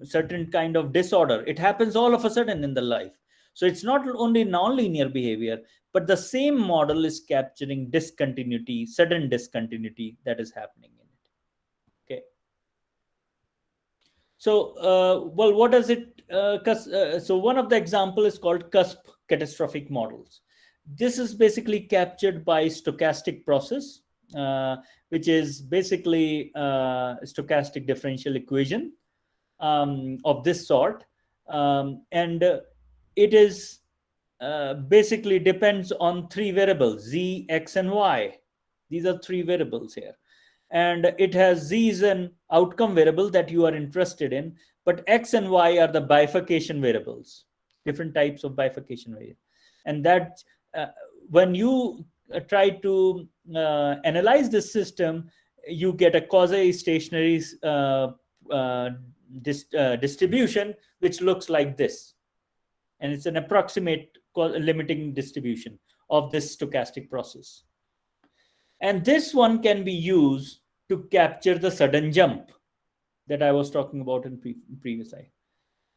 certain kind of disorder, it happens all of a sudden in the life. So it's not only non-linear behavior, but the same model is capturing discontinuity, sudden discontinuity that is happening in it. Okay. So, well, what does it? So, one of the example is called Cusp catastrophic models. This is basically captured by stochastic process, uh, which is basically stochastic differential equation of this sort, and it is basically depends on three variables: z, x, and y. These are three variables here, and it has z is an outcome variable that you are interested in, but x and y are the bifurcation variables, different types of bifurcation variables. And that uh, when you try to analyze this system, you get a quasi stationary uh, distribution which looks like this, and it's an approximate limiting distribution of this stochastic process. And this one can be used to capture the sudden jump that I was talking about in previous slide.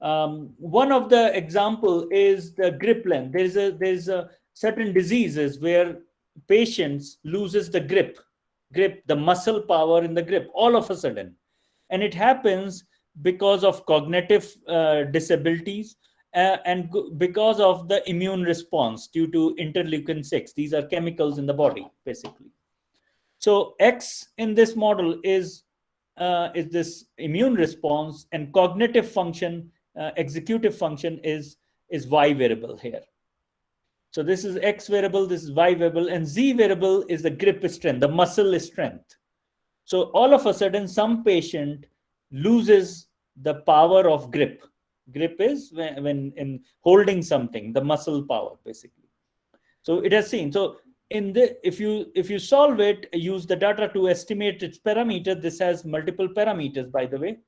One of the example is the grip length. There's a certain diseases where patients loses the grip, the muscle power in the grip all of a sudden, and it happens because of cognitive disabilities, and because of the immune response due to interleukin 6. These are chemicals in the body basically. So X in this model is this immune response, and cognitive function, executive function is Y variable here. So this is X variable, this is Y variable, and Z variable is the grip strength, the muscle strength. So all of a sudden, some patient loses the power of grip. Grip is when in holding something, the muscle power basically. So it has seen. So in the if you solve it, use the data to estimate its parameter. This has multiple parameters, by the way.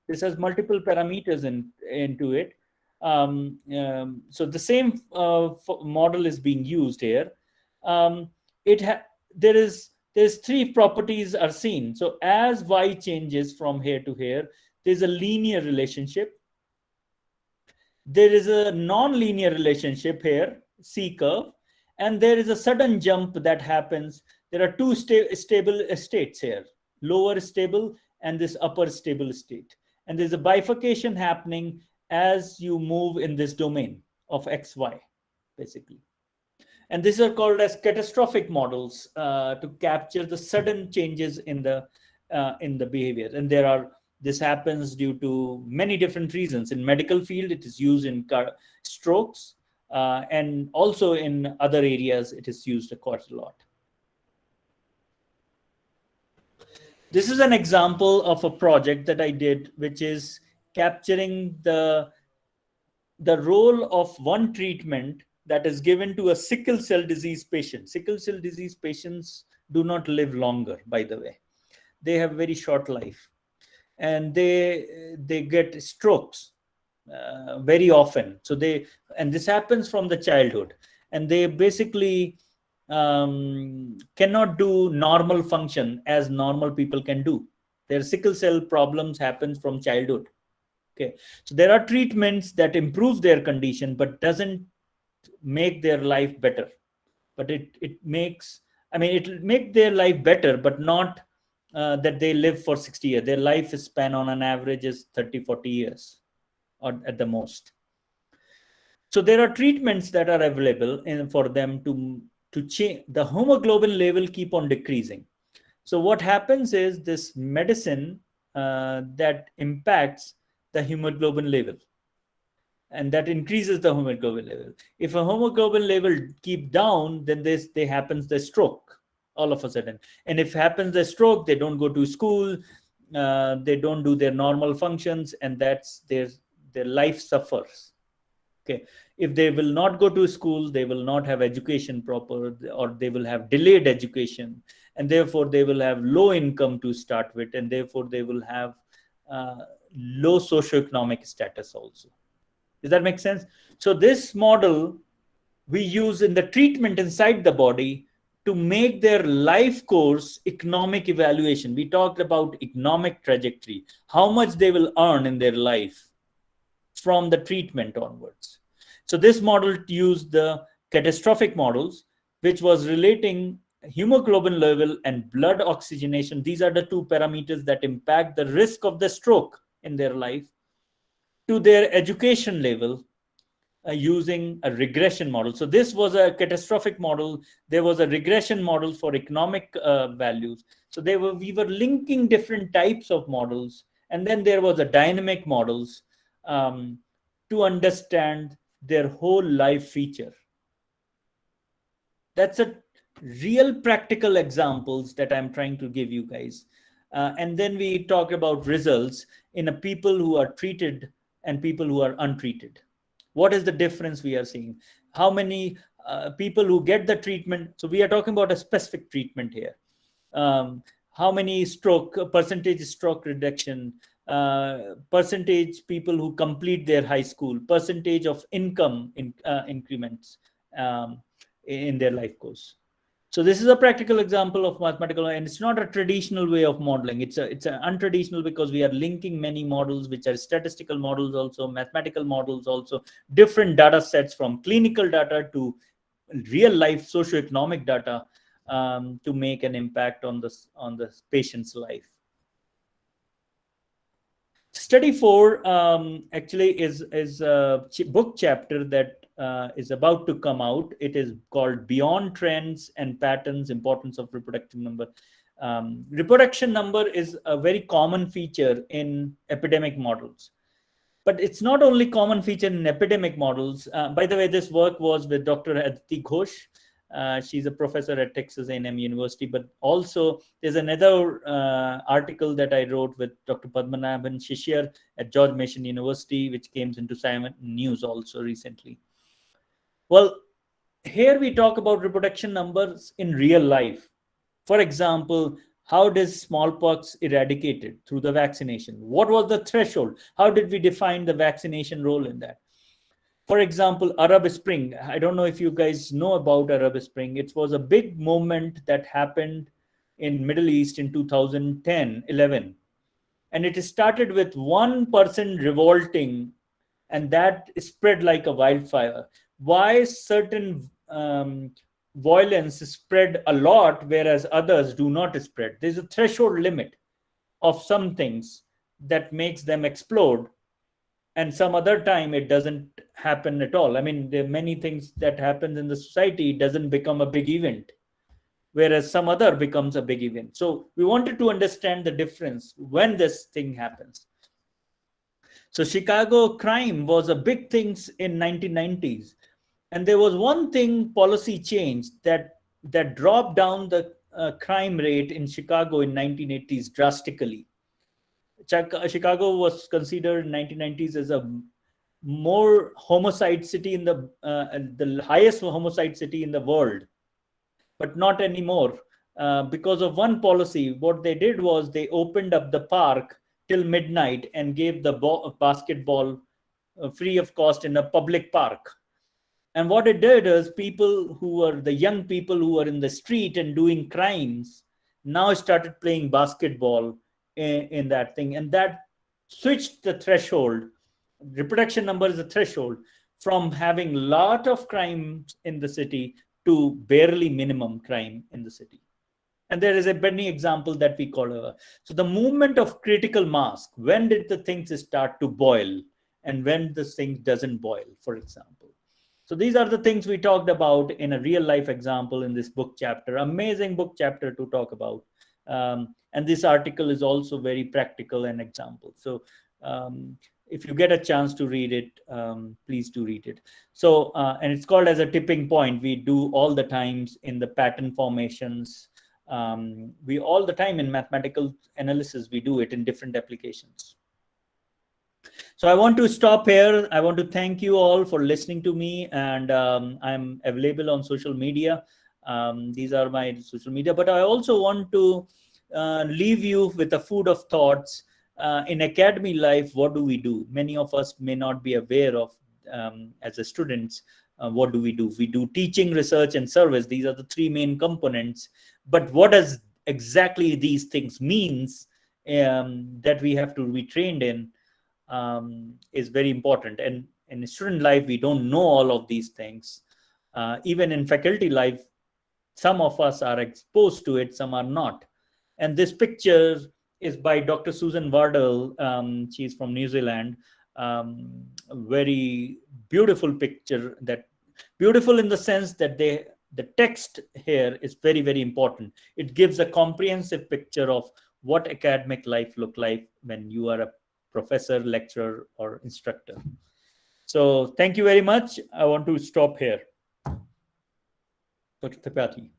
This has multiple parameters into it. So the same model is being used here. It there's three properties are seen. So as y changes from here to here, there's a linear relationship. There is a non-linear relationship here, C curve, and there is a sudden jump that happens. There are two stable states here, lower stable and this upper stable state. And there's a bifurcation happening as you move in this domain of XY, basically. And these are called as catastrophic models to capture the sudden changes in the behavior. And this happens due to many different reasons. In medical field, it is used in strokes, and also in other areas, it is used quite a lot. This is an example of a project that I did, which is capturing the role of one treatment that is given to a sickle cell disease patient. Sickle cell disease patients do not live longer, by the way. They have very short life, and they get strokes very often. So and this happens from the childhood, and they basically cannot do normal function as normal people can do. Their sickle cell problems happens from childhood. Okay, so there are treatments that improve their condition but doesn't make their life better. But it makes, I mean, it'll make their life better, but not that they live for 60 years. Their life span on an average is 30-40 years, or at the most. So there are treatments that are available for them to change the hemoglobin level, keep on decreasing. So what happens is this medicine that impacts the hemoglobin level, and that increases the hemoglobin level. If a hemoglobin level keep down, then they happens the stroke all of a sudden. And if happens the stroke, they don't go to school, they don't do their normal functions, and that's their life suffers. Okay, if they will not go to school, they will not have education proper, or they will have delayed education, and therefore they will have low income to start with, and therefore they will have low socioeconomic status also. Does that make sense? So this model we use in the treatment inside the body to make their life course economic evaluation. We talked about economic trajectory, how much they will earn in their life from the treatment onwards. So this model used the catastrophic models, which was relating hemoglobin level and blood oxygenation. These are the two parameters that impact the risk of the stroke in their life, to their education level, using a regression model. So this was a catastrophic model. There was a regression model for economic values. So we were linking different types of models, and then there was a dynamic models, um, to understand their whole life feature. That's a real practical examples that I'm trying to give you guys. And then we talk about results in a people who are treated and people who are untreated. What is the difference we are seeing? How many people who get the treatment? So we are talking about a specific treatment here. um, how many percentage stroke reduction, percentage people who complete their high school, percentage of income increments, um, in their life course. So this is a practical example of mathematical, and it's not a traditional way of modeling. It's an untraditional, because we are linking many models, which are statistical models, also mathematical models, also different data sets from clinical data to real life socioeconomic data, to make an impact on the patient's life. Study 4 actually is a book chapter that is about to come out. It is called Beyond Trends and Patterns: Importance of Reproduction Number. Reproduction number is a very common feature in epidemic models, but it's not only common feature in epidemic models. By the way, this work was with Dr. Aditi Ghosh. She's a professor at Texas A&M University, but also there's another article that I wrote with Dr. Padmanabhan Shishir at George Mason University, which came into Simon News also recently. Well, here we talk about reproduction numbers in real life. For example, how does smallpox eradicated through the vaccination? What was the threshold? How did we define the vaccination role in that? For example, Arab Spring. I don't know if you guys know about Arab Spring. It was a big movement that happened in Middle East in 2010, 11. And it started with one person revolting, and that spread like a wildfire. Why certain violence spread a lot, whereas others do not spread? There's a threshold limit of some things that makes them explode, and some other time it doesn't happen at all. I mean, there are many things that happens in the society, it doesn't become a big event, whereas some other becomes a big event. So we wanted to understand the difference when this thing happens. So Chicago crime was a big thing in 1990s, and there was one thing policy change that dropped down the crime rate in Chicago in 1980s drastically. Chicago was considered in 1990s as a more homicide city in the highest homicide city in the world, but not anymore. Because of one policy, what they did was they opened up the park till midnight and gave the basketball free of cost in a public park. And what it did is people who were the young people who were in the street and doing crimes now started playing basketball in that thing. And that switched the threshold. Reproduction number is a threshold from having a lot of crimes in the city to barely minimum crime in the city. And there is a many example that we call over. So the movement of critical mass, when did the things start to boil and when the thing doesn't boil, for example. So these are the things we talked about in a real life example in this book chapter. Amazing book chapter to talk about. And this article is also very practical and example. So if you get a chance to read it, please do read it. So, and it's called as a tipping point. We do all the times in the pattern formations. We all the time in mathematical analysis, we do it in different applications. So I want to stop here. I want to thank you all for listening to me, and I'm available on social media. These are my social media, but I also want to leave you with a food of thoughts. In academy life, what do we do? Many of us may not be aware of, as a students, what do? We do teaching, research, and service. These are the three main components. But what does exactly these things means, that we have to be trained in, is very important. And in student life, we don't know all of these things. Even in faculty life, some of us are exposed to it, some are not. And this picture is by Dr. Susan Wardle. She's from New Zealand. A very beautiful picture, that beautiful in the sense that the text here is very, very important. It gives a comprehensive picture of what academic life look like when you are a professor, lecturer, or instructor. So thank you very much. I want to stop here. Dr. Tripathi.